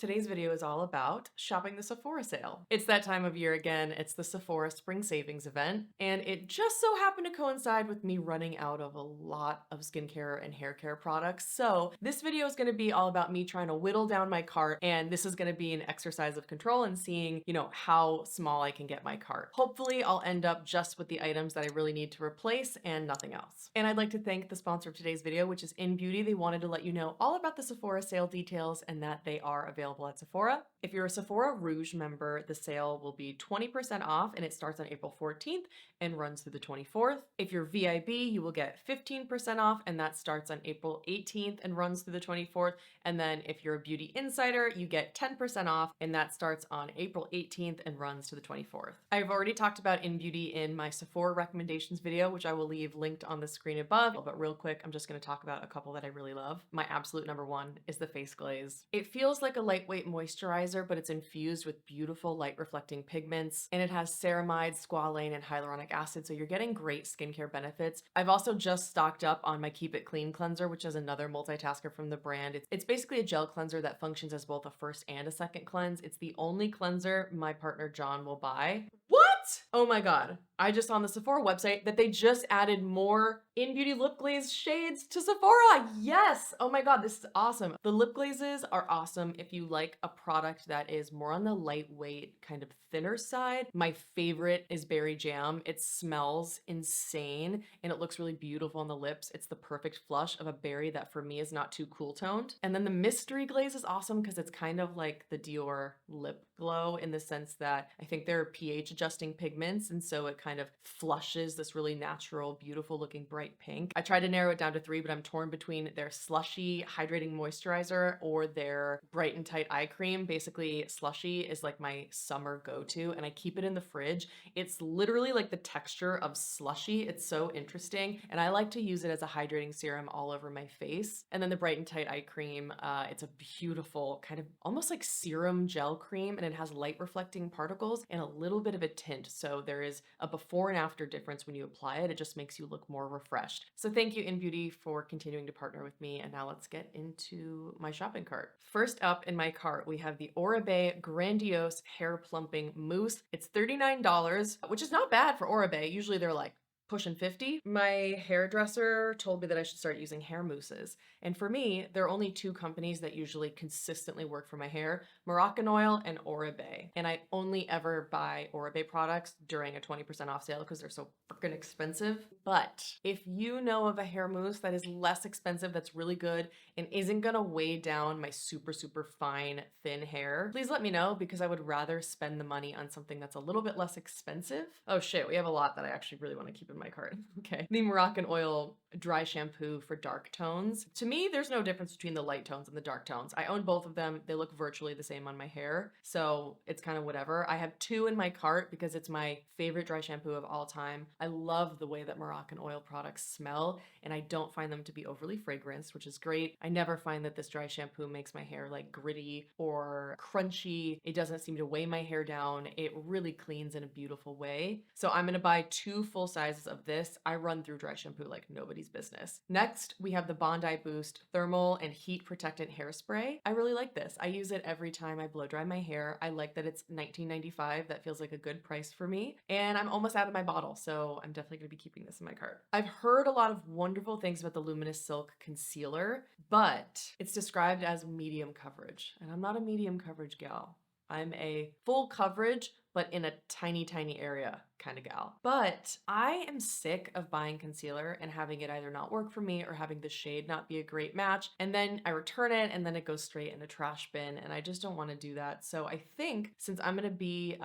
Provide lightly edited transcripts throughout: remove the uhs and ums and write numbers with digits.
Today's video is all about shopping the Sephora sale. It's that time of year again, it's the Sephora Spring Savings event, and it just so happened to coincide with me running out of a lot of skincare and hair care products. So this video is gonna be all about me trying to whittle down my cart, and this is gonna be an exercise of control and seeing, how small I can get my cart. Hopefully I'll end up just with the items that I really need to replace and nothing else. And I'd like to thank the sponsor of today's video, which is In Beauty. They wanted to let you know all about the Sephora sale details and that they are available at Sephora. If you're a Sephora Rouge member, the sale will be 20% off and it starts on April 14th and runs through the 24th. If you're VIB, you will get 15% off and that starts on April 18th and runs through the 24th. And then if you're a Beauty Insider, you get 10% off and that starts on April 18th and runs to the 24th. I've already talked about In Beauty in my Sephora recommendations video, which I will leave linked on the screen above. But real quick, I'm just going to talk about a couple that I really love. My absolute number one is the face glaze. It feels like a lightweight moisturizer, but it's infused with beautiful light reflecting pigments, and it has ceramide, squalane, and hyaluronic acid, so you're getting great skincare benefits. I've also just stocked up on my Keep It Clean cleanser, which is another multitasker from the brand. It's basically a gel cleanser that functions as both a first and a second cleanse. It's the only cleanser my partner John will buy. What? Oh my god. I just saw on the Sephora website that they just added more In Beauty lip glaze shades to Sephora. Yes. Oh my god, this is awesome. The lip glazes are awesome if you like a product that is more on the lightweight, kind of thinner side. My favorite is Berry Jam. It smells insane and it looks really beautiful on the lips. It's the perfect flush of a berry that for me is not too cool toned. And then the mystery glaze is awesome because it's kind of like the Dior lip glow in the sense that I think they're pH adjusting pigments, and so it kind of flushes this really natural, beautiful looking bright pink. I tried to narrow it down to 3, but I'm torn between their slushy hydrating moisturizer or their bright and tight eye cream. Basically, slushy is like my summer go-to and I keep it in the fridge. It's literally like the texture of slushy. It's so interesting, and I like to use it as a hydrating serum all over my face. And then the bright and tight eye cream, it's a beautiful kind of almost like serum gel cream, and it has light reflecting particles and a little bit of a tint. So there is a before and after difference when you apply it. It just makes you look more refreshed. So thank you In Beauty for continuing to partner with me. And now let's get into my shopping cart. First up in my cart, we have the Oribe Grandiose Hair Plumping Mousse. It's $39, which is not bad for Oribe. Usually they're like pushing 50. My hairdresser told me that I should start using hair mousses. And for me, there are only 2 companies that usually consistently work for my hair, Moroccan and Oribe. And I only ever buy Oribe products during a 20% off sale because they're so freaking expensive. But if you know of a hair mousse that is less expensive, that's really good, and isn't gonna weigh down my super, super fine, thin hair, please let me know because I would rather spend the money on something that's a little bit less expensive. Oh shit, we have a lot that I actually really want to keep in my cart. Okay. The Moroccan Oil Dry Shampoo for dark tones. To me, there's no difference between the light tones and the dark tones. I own both of them. They look virtually the same on my hair, so it's kind of whatever. I have 2 in my cart because it's my favorite dry shampoo of all time. I love the way that Moroccan Oil products smell, and I don't find them to be overly fragranced, which is great. I never find that this dry shampoo makes my hair like gritty or crunchy. It doesn't seem to weigh my hair down. It really cleans in a beautiful way. So I'm gonna buy 2 full sizes of this. I run through dry shampoo like nobody's business. Next, we have the Bondi Boost Thermal and Heat Protectant Hairspray. I really like this. I use it every time I blow dry my hair. I like that it's $19.95. That feels like a good price for me. And I'm almost out of my bottle, so I'm definitely gonna be keeping this in my cart. I've heard a lot of wonderful things about the Luminous Silk Concealer, but it's described as medium coverage, and I'm not a medium coverage gal. I'm a full coverage, but in a tiny, tiny area kind of gal. But I am sick of buying concealer and having it either not work for me or having the shade not be a great match. And then I return it and then it goes straight in the trash bin. And I just don't want to do that. So I think since I'm going to be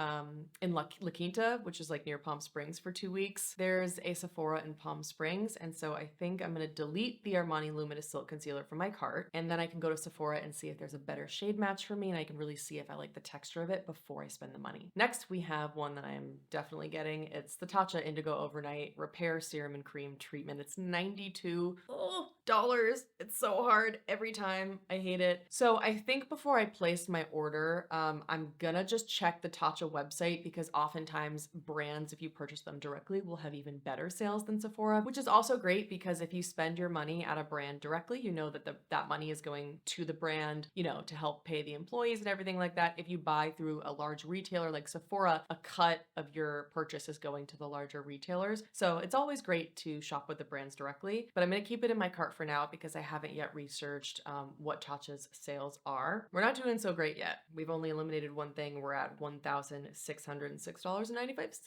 in La Quinta, which is like near Palm Springs for 2 weeks, there's a Sephora in Palm Springs. And so I think I'm going to delete the Armani Luminous Silk Concealer from my cart. And then I can go to Sephora and see if there's a better shade match for me. And I can really see if I like the texture of it before I spend the money. Next, we have one that I am definitely getting. It's the Tatcha Indigo Overnight Repair Serum and Cream Treatment. It's $92. Oh, It's so hard every time. I hate it. So I think before I place my order, I'm gonna just check the Tatcha website because oftentimes brands, if you purchase them directly, will have even better sales than Sephora, which is also great because if you spend your money at a brand directly, you know that that money is going to the brand, you know, to help pay the employees and everything like that. If you buy through a large retailer like Sephora, a cut of your purchase is going to the larger retailers. So it's always great to shop with the brands directly, but I'm gonna keep it in my cart for now because I haven't yet researched what Tatcha's sales are. We're not doing so great yet. We've only eliminated one thing. We're at $1,606.95.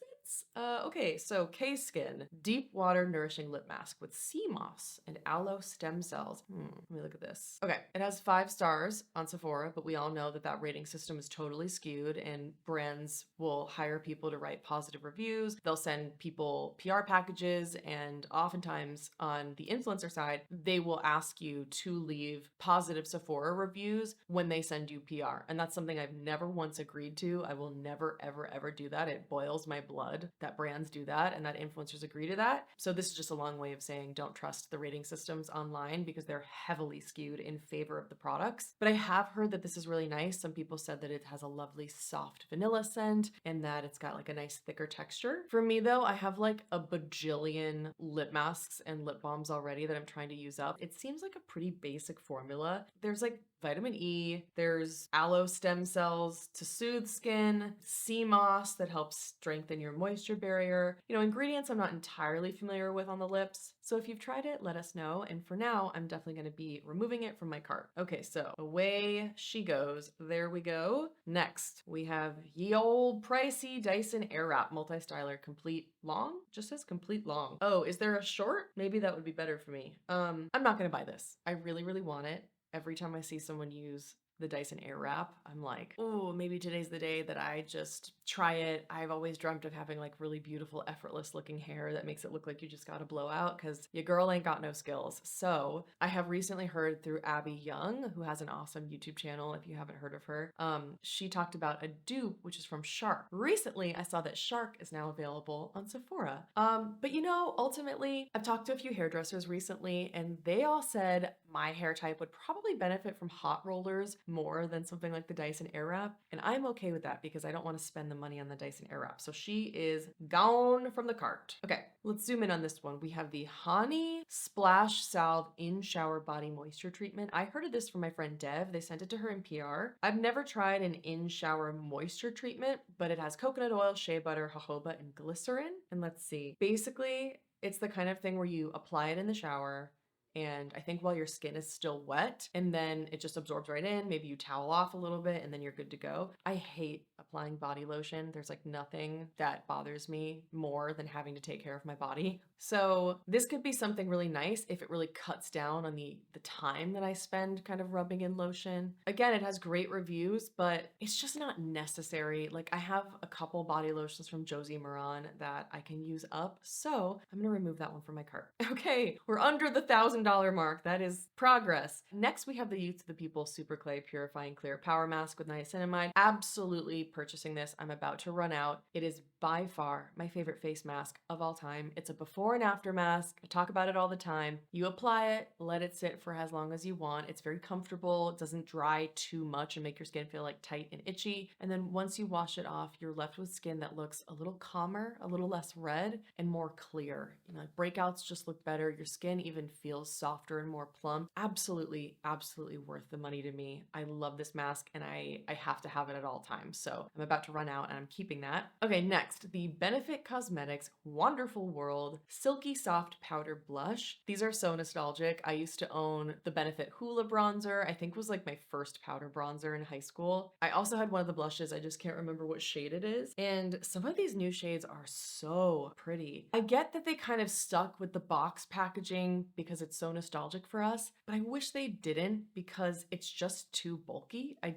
Okay, so K-Skin Deep Water Nourishing Lip Mask with sea moss and aloe stem cells. Let me look at this. Okay, it has 5 stars on Sephora, but we all know that that rating system is totally skewed and brands will hire people to write positive reviews. They'll send people PR packages, and oftentimes on the influencer side, they will ask you to leave positive Sephora reviews when they send you PR. And that's something I've never once agreed to. I will never, ever, ever do that. It boils my blood that brands do that and that influencers agree to that. So this is just a long way of saying don't trust the rating systems online because they're heavily skewed in favor of the products. But I have heard that this is really nice. Some people said that it has a lovely soft vanilla scent and that it's got like a nice thicker texture. For me though, I have like a bajillion lip masks and lip balms already that I'm trying to use up. It seems like a pretty basic formula. There's like vitamin E, there's aloe stem cells to soothe skin, sea moss that helps strengthen your moisture barrier. You know, ingredients I'm not entirely familiar with on the lips. So if you've tried it, let us know. And for now, I'm definitely going to be removing it from my cart. Okay, so away she goes. There we go. Next, we have ye old pricey Dyson Airwrap Multi-Styler Complete Long. Just says complete long. Oh, is there a short? Maybe that would be better for me. I'm not going to buy this. I really, really want it. Every time I see someone use the Dyson Airwrap, I'm like, oh, maybe today's the day that I just try it. I've always dreamt of having like really beautiful, effortless looking hair that makes it look like you just got a blowout because your girl ain't got no skills. So I have recently heard through Abby Young, who has an awesome YouTube channel if you haven't heard of her. She talked about a dupe, which is from Shark. Recently, I saw that Shark is now available on Sephora. But you know, ultimately, I've talked to a few hairdressers recently and they all said my hair type would probably benefit from hot rollers more than something like the Dyson Airwrap. And I'm okay with that because I don't want to spend the money on the Dyson Airwrap. So she is gone from the cart. Okay, let's zoom in on this one. We have the Honey Splash Salve In Shower Body Moisture Treatment. I heard of this from my friend Dev. They sent it to her in PR. I've never tried an in-shower moisture treatment, but it has coconut oil, shea butter, jojoba, and glycerin. And let's see. Basically, it's the kind of thing where you apply it in the shower, and I think while your skin is still wet, and then it just absorbs right in. Maybe you towel off a little bit and then you're good to go. I hate applying body lotion. There's like nothing that bothers me more than having to take care of my body. So this could be something really nice if it really cuts down on the time that I spend kind of rubbing in lotion. Again, it has great reviews, but it's just not necessary. Like I have a couple body lotions from Josie Maran that I can use up. So I'm gonna remove that one from my cart. Okay, we're under the $1,000 mark. That is progress. Next, we have the Youth of the People Super Clay Purifying Clear Power Mask with niacinamide. Absolutely purchasing this. I'm about to run out. It is by far my favorite face mask of all time. It's a before and after mask. I talk about it all the time. You apply it, let it sit for as long as you want. It's very comfortable. It doesn't dry too much and make your skin feel like tight and itchy. And then once you wash it off, you're left with skin that looks a little calmer, a little less red, and more clear. You know, breakouts just look better. Your skin even feels softer and more plump. Absolutely, absolutely worth the money to me. I love this mask and I have to have it at all times. So I'm about to run out and I'm keeping that. Okay, next, the Benefit Cosmetics Wonderful World Silky Soft Powder Blush. These are so nostalgic. I used to own the Benefit Hoola bronzer. I think was like my first powder bronzer in high school. I also had one of the blushes. I just can't remember what shade it is. And some of these new shades are so pretty. I get that they kind of stuck with the box packaging because it's so nostalgic for us, but I wish they didn't because it's just too bulky. I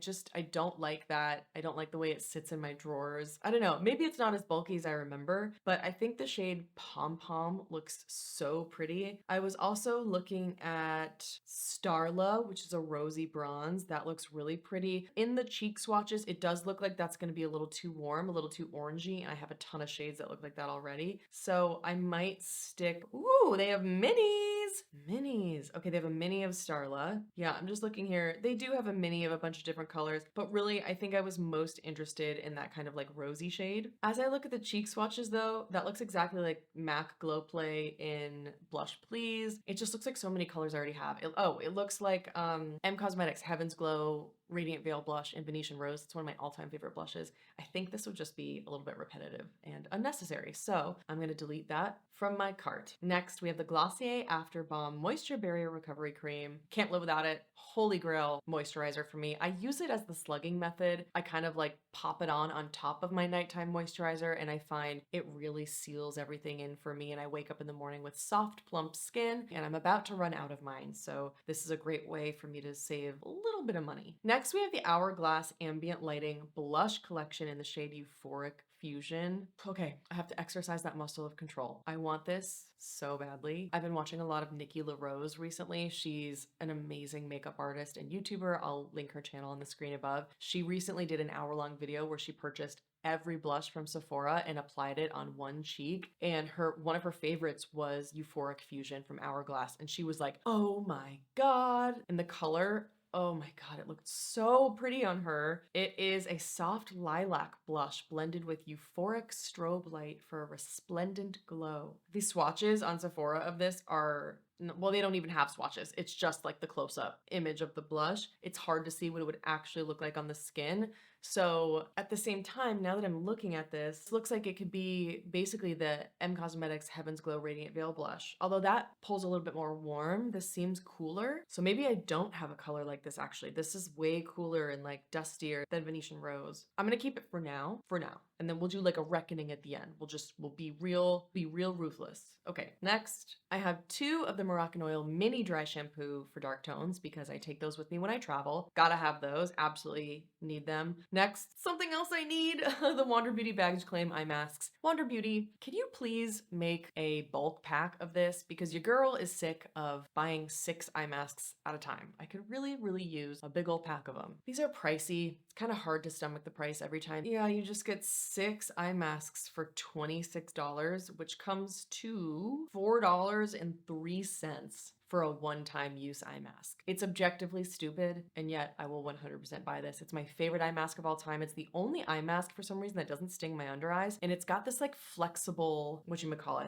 don't like that. I don't like the way it sits in my drawers. I don't know. Maybe it's not as bulky as I remember, but I think the shade Pom Pom looks so pretty. I was also looking at Starla, which is a rosy bronze. That looks really pretty. In the cheek swatches, it does look like that's going to be a little too warm, a little too orangey, and I have a ton of shades that look like that already. So I might stick. Ooh, they have minis. minis. Okay, they have a mini of Starla. Yeah, I'm just looking here. They do have a mini of a bunch of different colors, but really, I think I was most interested in that kind of like rosy shade. As I look at the cheek swatches though, that looks exactly like MAC Glow Play in Blush Please. It just looks like so many colors I already have. It looks like M Cosmetics Heaven's Glow Radiant Veil Blush in Venetian Rose. It's one of my all-time favorite blushes. I think this would just be a little bit repetitive and unnecessary, so I'm gonna delete that from my cart. Next, we have the Glossier After Balm Moisture Barrier Recovery Cream. Can't live without it. Holy grail moisturizer for me. I use it as the slugging method. I kind of like pop it on top of my nighttime moisturizer, and I find it really seals everything in for me, and I wake up in the morning with soft, plump skin, and I'm about to run out of mine, so this is a great way for me to save a little bit of money. Next, we have the Hourglass Ambient Lighting Blush Collection in the shade Euphoric Fusion. Okay, I have to exercise that muscle of control. I want this so badly. I've been watching a lot of Nikki LaRose recently. She's an amazing makeup artist and YouTuber. I'll link her channel on the screen above. She recently did an hour-long video where she purchased every blush from Sephora and applied it on one cheek. And one of her favorites was Euphoric Fusion from Hourglass. And she was like, oh my God. And the color, oh my God, it looked so pretty on her. It is a soft lilac blush blended with euphoric strobe light for a resplendent glow. The swatches on Sephora of this are, well, they don't even have swatches. It's just like the close-up image of the blush. It's hard to see what it would actually look like on the skin. So at the same time, now that I'm looking at this, it looks like it could be basically the M Cosmetics Heaven's Glow Radiant Veil Blush. Although that pulls a little bit more warm, this seems cooler. So maybe I don't have a color like this actually. This is way cooler and like dustier than Venetian Rose. I'm gonna keep it for now. And then we'll do like a reckoning at the end. We'll be real ruthless. Okay, next, I have 2 of the Moroccan Mini Dry Shampoo for dark tones because I take those with me when I travel. Gotta have those, absolutely need them. Next, something else I need, the Wander Beauty Baggage Claim Eye Masks. Wander Beauty, can you please make a bulk pack of this? Because your girl is sick of buying 6 eye masks at a time. I could really use a big old pack of them. These are pricey. It's kind of hard to stomach the price every time. Yeah, you just get 6 eye masks for $26, which comes to $4.03 for a one-time use eye mask. It's objectively stupid, and yet I will 100% buy this. It's my favorite eye mask of all time. It's the only eye mask for some reason that doesn't sting my under eyes, and it's got this like flexible,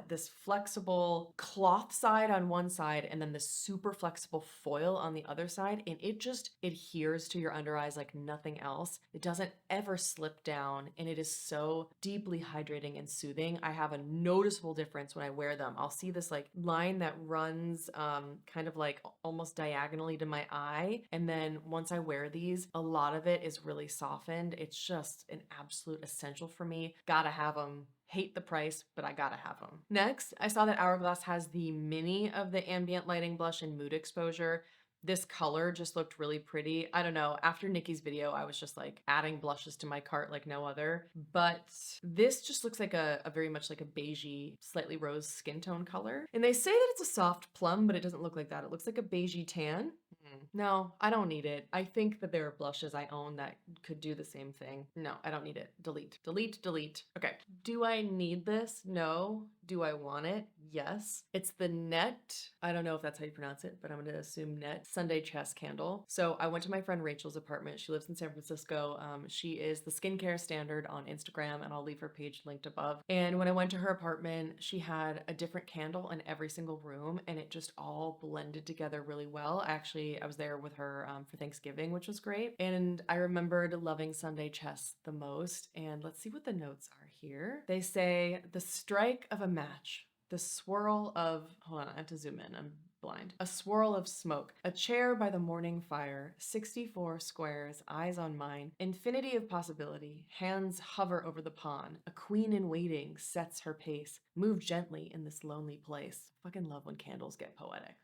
this flexible cloth side on one side and then the super flexible foil on the other side, and it just adheres to your under eyes like nothing else. It doesn't ever slip down, and it is so deeply hydrating and soothing. I have a noticeable difference when I wear them. I'll see this like line that runs kind of like almost diagonally to my eye. And then once I wear these, a lot of it is really softened. It's just an absolute essential for me. Gotta have them. Hate the price, but I gotta have them. Next, I saw that Hourglass has the mini of the Ambient Lighting Blush in Mood Exposure. This color just looked really pretty. I don't know, after Nikki's video, I was just like adding blushes to my cart like no other. But this just looks like a very much like a beigey, slightly rose skin tone color. And they say that it's a soft plum, but it doesn't look like that. It looks like a beigey tan. No, I don't need it. I think that there are blushes I own that could do the same thing. No, I don't need it. Delete. Okay. Do I need this? No. Do I want it? Yes. It's the Net, I don't know if that's how you pronounce it, but I'm going to assume Net Sunday Chest Candle. So I went to my friend Rachel's apartment. She lives in San Francisco. She is the skincare standard on Instagram, and I'll leave her page linked above. And when I went to her apartment, she had a different candle in every single room, and it just all blended together really well. I was there with her for Thanksgiving, which was great. And I remembered loving Sunday Chest the most. And let's see what the notes are here. They say the strike of a match, the swirl of, hold on, I have to zoom in, I'm blind. A swirl of smoke, a chair by the morning fire, 64 squares, eyes on mine, infinity of possibility, hands hover over the pawn, a queen in waiting sets her pace, move gently in this lonely place. Fucking love when candles get poetic.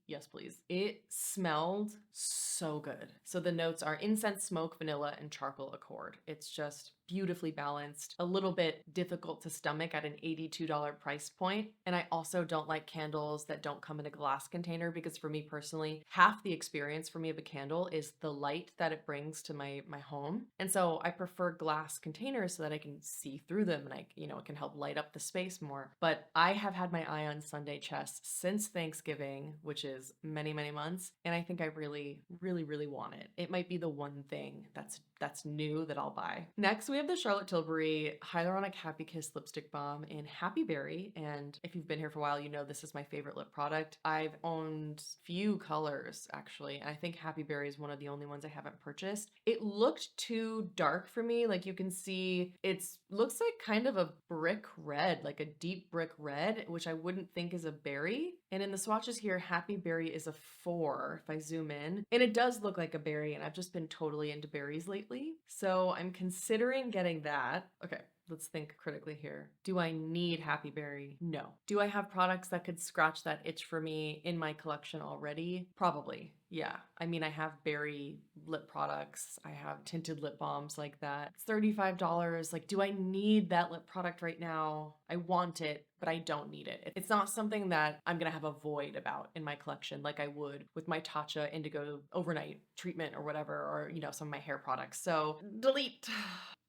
Yes, please. It smelled so good. So the notes are incense, smoke, vanilla, and charcoal accord. It's just beautifully balanced, a little bit difficult to stomach at an $82 price point. And I also don't like candles that don't come in a glass container because for me personally, half the experience for me of a candle is the light that it brings to my home. And so I prefer glass containers so that I can see through them and it can help light up the space more. But I have had my eye on Sunday chest since Thanksgiving, which is many, many months, and I think I really, really, really want it. It might be the one thing that's new that I'll buy. Next, we have the Charlotte Tilbury Hyaluronic Happy Kiss Lipstick Balm in Happy Berry, and if you've been here for a while, you know this is my favorite lip product. I've owned few colors actually, and I think Happy Berry is one of the only ones I haven't purchased. It looked too dark for me. Like you can see, it looks like kind of a brick red, like a deep brick red, which I wouldn't think is a berry. And in the swatches here, Happy Berry is a 4 if I zoom in. And it does look like a berry, and I've just been totally into berries lately. So I'm considering getting that. Okay, let's think critically here. Do I need Happy Berry? No. Do I have products that could scratch that itch for me in my collection already? Probably. Yeah. I mean, I have berry lip products. I have tinted lip balms like that. It's $35. Like, do I need that lip product right now? I want it, but I don't need it. It's not something that I'm gonna have a void about in my collection like I would with my Tatcha Indigo overnight treatment or whatever, or, some of my hair products. So delete.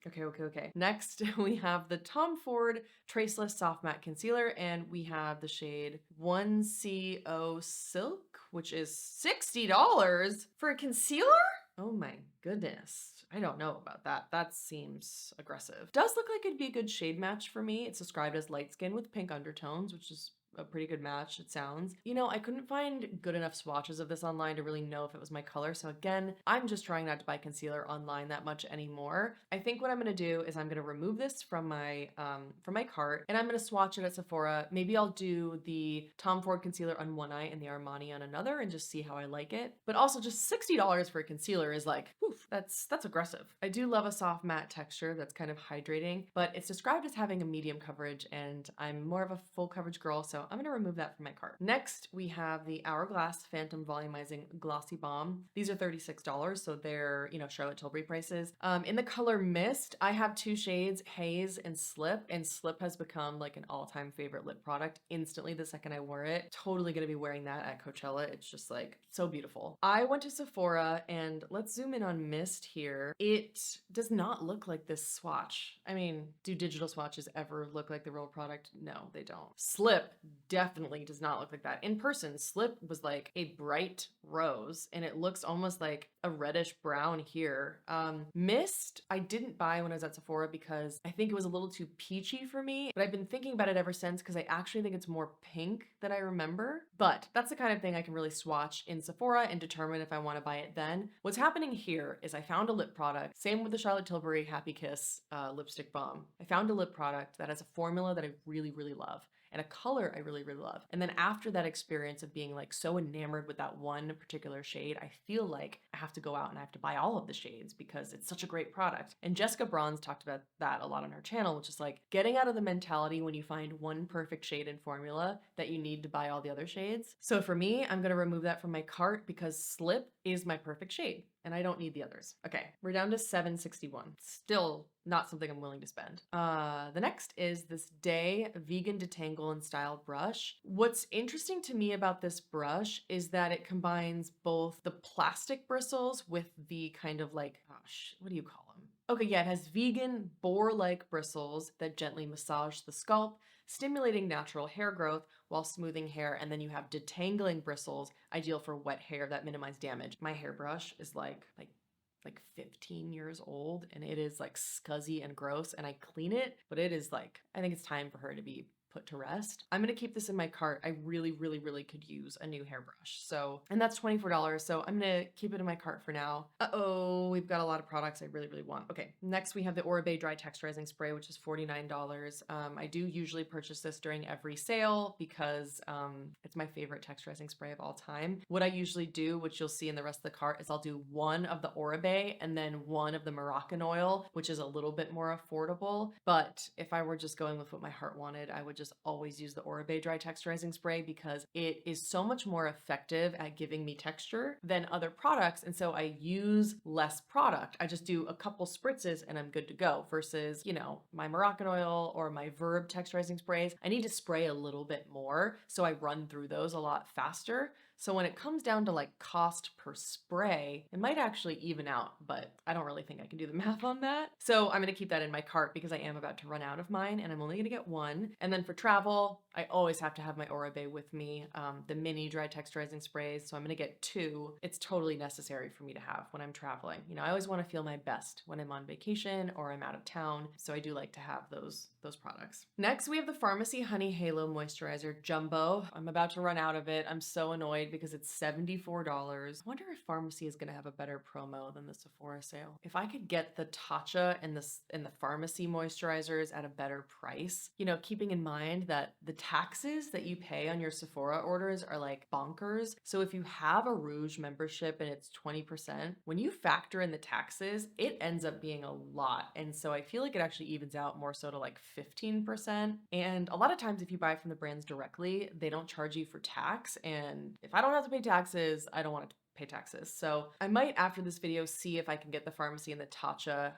Okay. Next, we have the Tom Ford Traceless Soft Matte Concealer, and we have the shade 1CO Silk, which is $60 for a concealer? Oh my goodness. I don't know about that. That seems aggressive. Does look like it'd be a good shade match for me. It's described as light skin with pink undertones, which is a pretty good match, it sounds. I couldn't find good enough swatches of this online to really know if it was my color. So again, I'm just trying not to buy concealer online that much anymore. I think what I'm gonna do is I'm gonna remove this from my cart, and I'm gonna swatch it at Sephora. Maybe I'll do the Tom Ford concealer on one eye and the Armani on another and just see how I like it. But also just $60 for a concealer is like, whew, that's aggressive. I do love a soft matte texture that's kind of hydrating, but it's described as having a medium coverage, and I'm more of a full coverage girl, so I'm gonna remove that from my cart. Next, we have the Hourglass Phantom Volumizing Glossy Balm. These are $36, so they're, Charlotte Tilbury prices. In the color Mist, I have two shades, Haze and Slip, and Slip has become like an all-time favorite lip product instantly the second I wore it. Totally gonna be wearing that at Coachella. It's just like so beautiful. I went to Sephora, and let's zoom in on Mist here. It does not look like this swatch. I mean, do digital swatches ever look like the real product? No, they don't. Slip definitely does not look like that. In person, Slip was like a bright rose, and it looks almost like a reddish brown here. Mist, I didn't buy when I was at Sephora because I think it was a little too peachy for me, but I've been thinking about it ever since because I actually think it's more pink than I remember. But that's the kind of thing I can really swatch in Sephora and determine if I want to buy it then. What's happening here is I found a lip product, same with the Charlotte Tilbury Happy Kiss lipstick balm. I found a lip product that has a formula that I really, really love, and a color I really, really love. And then after that experience of being like so enamored with that one particular shade, I feel like I have to go out and I have to buy all of the shades because it's such a great product. And Jessica Braun's talked about that a lot on her channel, which is like getting out of the mentality when you find one perfect shade and formula that you need to buy all the other shades. So for me, I'm gonna remove that from my cart because Slip is my perfect shade, and I don't need the others. Okay, we're down to $7.61. Still not something I'm willing to spend. The next is this Day Vegan Detangle and Style brush. What's interesting to me about this brush is that it combines both the plastic bristles with the kind of like, gosh, what do you call them? Okay, yeah, it has vegan boar-like bristles that gently massage the scalp, stimulating natural hair growth while smoothing hair, and then you have detangling bristles, ideal for wet hair that minimize damage. My hairbrush is like 15 years old, and it is like scuzzy and gross, and I clean it, but it is like, I think it's time for her to be put to rest. I'm gonna keep this in my cart. I really, really, really could use a new hairbrush. So, and that's $24. So I'm gonna keep it in my cart for now. Uh-oh, we've got a lot of products I really, really want. Okay, next we have the Oribe Dry Texturizing Spray, which is $49. I do usually purchase this during every sale because it's my favorite texturizing spray of all time. What I usually do, which you'll see in the rest of the cart, is I'll do one of the Oribe and then one of the Moroccan oil, which is a little bit more affordable. But if I were just going with what my heart wanted, I would just just always use the Oribe Dry Texturizing Spray because it is so much more effective at giving me texture than other products. And so I use less product. I just do a couple spritzes and I'm good to go versus, you know, my Moroccan oil or my Verb texturizing sprays. I need to spray a little bit more, so I run through those a lot faster. So when it comes down to like cost per spray, it might actually even out, but I don't really think I can do the math on that. So I'm gonna keep that in my cart because I am about to run out of mine and I'm only gonna get one. And then for travel, I always have to have my Oribe with me, the mini dry texturizing sprays. So I'm gonna get two. It's totally necessary for me to have when I'm traveling. You know, I always wanna feel my best when I'm on vacation or I'm out of town. So I do like to have those products. Next, we have the Pharmacy Honey Halo Moisturizer Jumbo. I'm about to run out of it. I'm so annoyed because it's $74. I wonder if Pharmacy is gonna have a better promo than the Sephora sale. If I could get the Tatcha and the Pharmacy moisturizers at a better price, you know, keeping in mind that the taxes that you pay on your Sephora orders are like bonkers. So if you have a Rouge membership and it's 20%, when you factor in the taxes, it ends up being a lot. And so I feel like it actually evens out more so to like 15%. And a lot of times if you buy from the brands directly, they don't charge you for tax. And if I don't have to pay taxes, I don't want to pay taxes. So I might after this video see if I can get the Pharmacy and the Tatcha,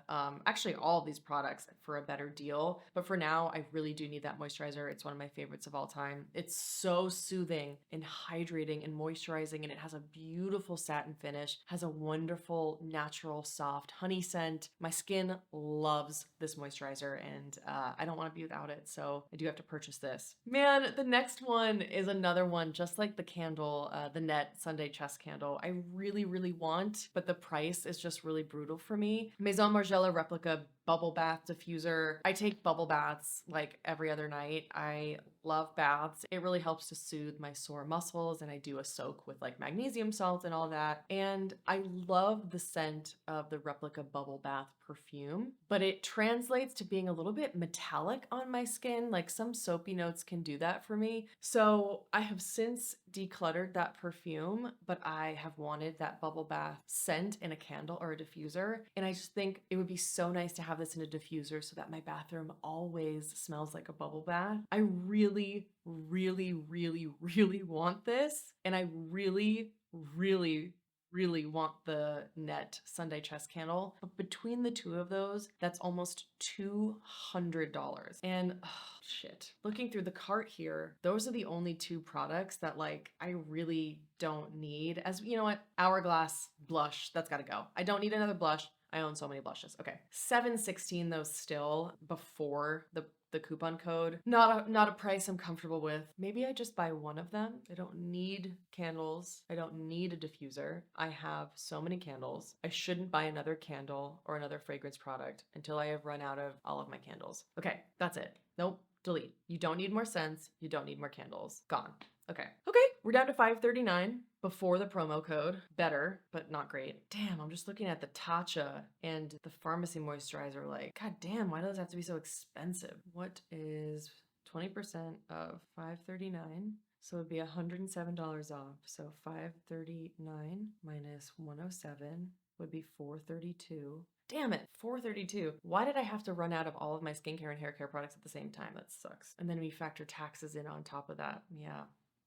actually all of these products for a better deal. But for now, I really do need that moisturizer. It's one of my favorites of all time. It's so soothing and hydrating and moisturizing, and it has a beautiful satin finish, has a wonderful natural soft honey scent. My skin loves this moisturizer and I don't want to be without it. So I do have to purchase this. Man, the next one is another one just like the candle, the Net Sunday Chest Candle. I really, really want, but the price is just really brutal for me. Maison Margiela Replica Bubble Bath Diffuser. I take bubble baths like every other night. I love baths. It really helps to soothe my sore muscles, and I do a soak with like magnesium salt and all that. And I love the scent of the Replica Bubble Bath perfume, but it translates to being a little bit metallic on my skin. Like some soapy notes can do that for me. So I have since decluttered that perfume, but I have wanted that bubble bath scent in a candle or a diffuser. And I just think it would be so nice to have this in a diffuser so that my bathroom always smells like a bubble bath. I really, really, really, really want this. And I really, really, really want the Net Sunday Chest Candle. But between the two of those, that's almost $200. And oh, shit. Looking through the cart here, those are the only two products that like I really don't need. As you know what? Hourglass blush, that's gotta go. I don't need another blush. I own so many blushes. Okay. $7.16 though still before the coupon code. Not a price I'm comfortable with. Maybe I just buy one of them. I don't need candles. I don't need a diffuser. I have so many candles. I shouldn't buy another candle or another fragrance product until I have run out of all of my candles. Okay, that's it. Nope, delete. You don't need more scents. You don't need more candles. Gone. Okay, we're down to $5.39 before the promo code. Better, but not great. Damn, I'm just looking at the Tatcha and the Pharmacy moisturizer like, god damn, why does it have to be so expensive? What is 20% of $5.39? So it would be $107 off. So $5.39 minus 107 would be $4.32. Damn it, $4.32. Why did I have to run out of all of my skincare and hair care products at the same time? That sucks. And then we factor taxes in on top of that. Yeah,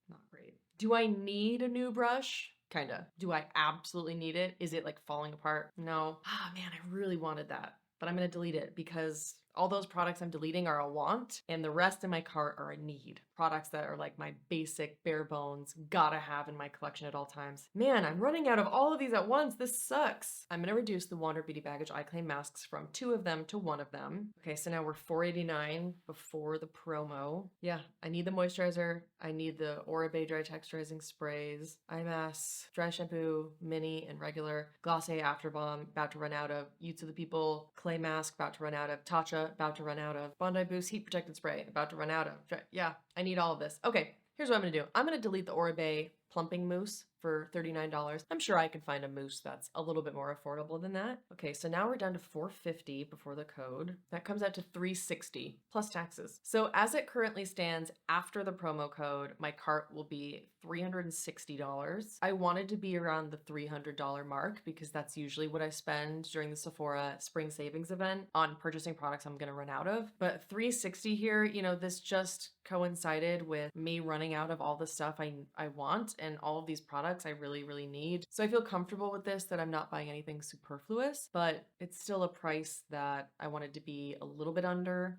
not great. Do I need a new brush? Kinda. Do I absolutely need it? Is it like falling apart? No. Ah, man, I really wanted that. But I'm gonna delete it because all those products I'm deleting are a want and the rest in my cart are a need. Products that are like my basic bare bones, gotta have in my collection at all times. Man, I'm running out of all of these at once. This sucks. I'm gonna reduce the Wander Beauty Baggage Eye Claim masks from 2 of them to 1 of them. Okay, so now we're $4.89 before the promo. Yeah, I need the moisturizer. I need the Oribe Dry Texturizing Sprays, eye masks, dry shampoo, mini and regular, Glossier After Balm, about to run out of, Youth of the People, clay mask, about to run out of, Tatcha, about to run out of, Bondi Boost Heat Protectant Spray, about to run out of. Yeah, I need all of this. Okay, here's what I'm gonna do. I'm gonna delete the Oribe Plumping Mousse for $39. I'm sure I can find a mousse that's a little bit more affordable than that. Okay, so now we're down to $450 before the code. That comes out to $360 plus taxes. So as it currently stands after the promo code, my cart will be $360. I wanted to be around the $300 mark because that's usually what I spend during the Sephora spring savings event on purchasing products I'm gonna run out of. But $360 here, you know, this just coincided with me running out of all the stuff I want and all of these products I really need. So I feel comfortable with this, that I'm not buying anything superfluous, but it's still a price that I wanted to be a little bit under.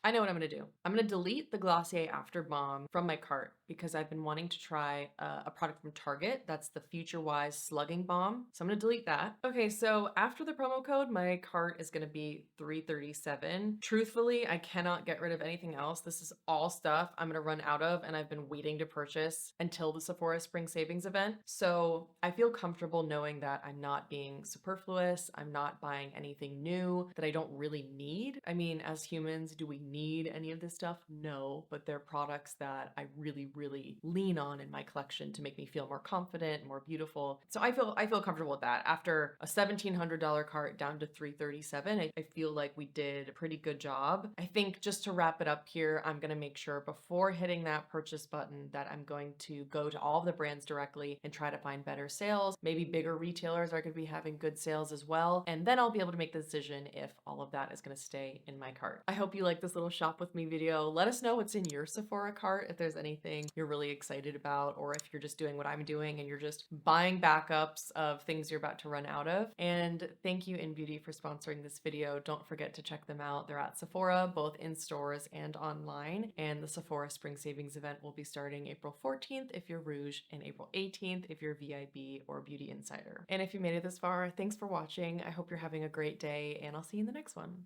I know what I'm gonna do. I'm gonna delete the Glossier After Balm from my cart because I've been wanting to try a product from Target. That's the Future Wise Slugging Balm. So I'm gonna delete that. Okay, so after the promo code, my cart is gonna be $337. Truthfully, I cannot get rid of anything else. This is all stuff I'm gonna run out of and I've been waiting to purchase until the Sephora Spring Savings event. So I feel comfortable knowing that I'm not being superfluous. I'm not buying anything new that I don't really need. I mean, as humans, do we need any of this stuff? No, but they're products that I really lean on in my collection to make me feel more confident, more beautiful. So I feel comfortable with that. After a $1,700 cart down to $337, I feel like we did a pretty good job. I think just to wrap it up here, I'm gonna make sure before hitting that purchase button that I'm going to go to all of the brands directly and try to find better sales. Maybe bigger retailers are gonna be having good sales as well. And then I'll be able to make the decision if all of that is gonna stay in my cart. I hope you like this little shop with me video. Let us know what's in your Sephora cart, if there's anything you're really excited about, or if you're just doing what I'm doing and you're just buying backups of things you're about to run out of. And thank you InBeauty for sponsoring this video. Don't forget to check them out. They're at Sephora, both in stores and online. And the Sephora Spring Savings event will be starting April 14th if you're Rouge and April 18th if you're VIB or Beauty Insider. And if you made it this far, thanks for watching. I hope you're having a great day and I'll see you in the next one.